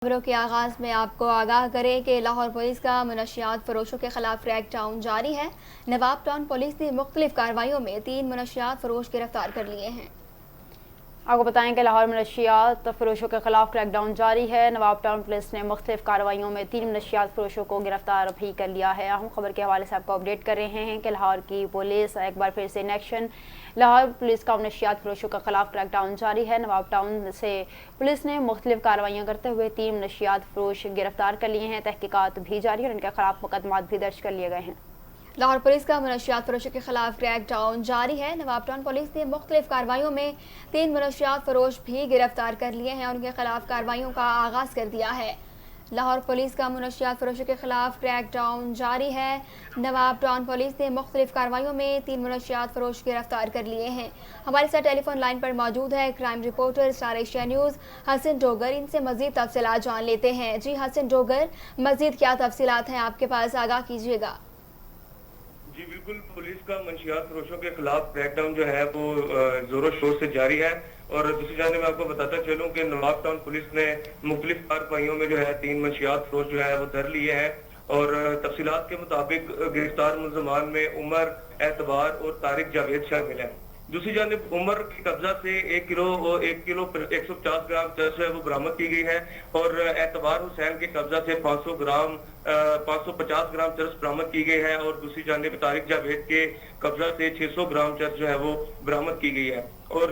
خبروں کے آغاز میں آپ کو آگاہ کریں کہ لاہور پولیس کا منشیات فروشوں کے خلاف کریک ڈاؤن جاری ہے۔ نواب ٹاؤن پولیس نے مختلف کارروائیوں میں 3 منشیات فروش گرفتار کر لیے ہیں۔ آپ کو بتائیں کہ لاہور منشیات فروشوں کے خلاف کریک ڈاؤن جاری ہے۔ نواب ٹاؤن پولیس نے مختلف کارروائیوں میں 3 منشیات فروشوں کو گرفتار بھی کر لیا ہے۔ اہم خبر کے حوالے سے آپ کو اپڈیٹ کر رہے ہیں کہ لاہور کی پولیس ایک بار پھر سے ان ایکشن۔ لاہور پولیس کا منشیات فروشوں کے خلاف کریک ڈاؤن جاری ہے۔ نواب ٹاؤن سے پولیس نے مختلف کارروائیاں کرتے ہوئے 3 منشیات فروش گرفتار کر لیے ہیں۔ تحقیقات بھی جاری اور ان کے خلاف مقدمات بھی درج کر لیے گئے ہیں۔ لاہور پولیس کا منشیات فروشوں کے خلاف کریک ڈاؤن جاری ہے۔ نواب ٹاؤن پولیس نے مختلف کارروائیوں میں 3 منشیات فروش بھی گرفتار کر لیے ہیں اور ان کے خلاف کارروائیوں کا آغاز کر دیا ہے۔ لاہور پولیس کا منشیات فروشوں کے خلاف کریک ڈاؤن جاری ہے۔ نواب ٹاؤن پولیس نے مختلف کارروائیوں میں 3 منشیات فروش گرفتار کر لیے ہیں۔ ہمارے ساتھ ٹیلی فون لائن پر موجود ہے crime reporter star Asia news Hassan Dogar. ان سے مزید تفصیلات جان لیتے ہیں۔ جی حسن ڈوگر، مزید کیا تفصیلات ہیں آپ کے پاس، آگاہ کیجیے گا۔ جی بالکل، پولیس کا منشیات فروشوں کے خلاف کریک ڈاؤن جو ہے وہ زور و شور سے جاری ہے، اور دوسری جانب میں آپ کو بتاتا چلوں کہ نواب ٹاؤن پولیس نے مختلف کارروائیوں میں جو ہے 3 منشیات فروش جو ہے وہ دھر لیے ہیں، اور تفصیلات کے مطابق گرفتار ملزمان میں عمر، اعتبار اور طارق جاوید شامل ہیں۔ دوسری جانب عمر کی قبضہ سے 1 کلو 150 گرام چرس ہے وہ برآمد کی گئی ہے، اور اعتبار حسین کے قبضہ سے 550 گرام چرس برآمد کی گئی ہے، اور دوسری جانب طارق جاوید کے قبضہ سے 600 گرام چرس جو ہے وہ برآمد کی گئی ہے، اور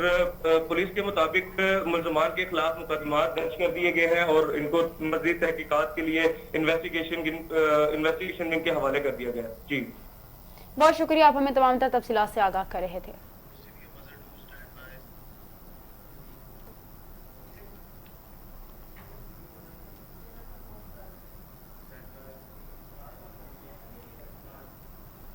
پولیس کے مطابق ملزمان کے خلاف مقدمات درج کر دیے گئے ہیں اور ان کو مزید تحقیقات کے لیے انویسٹیگیشن ونگ کے حوالے کر دیا گیا ہے۔ جی بہت شکریہ، آپ ہمیں تمام تفصیلات سے آگاہ کر رہے تھے۔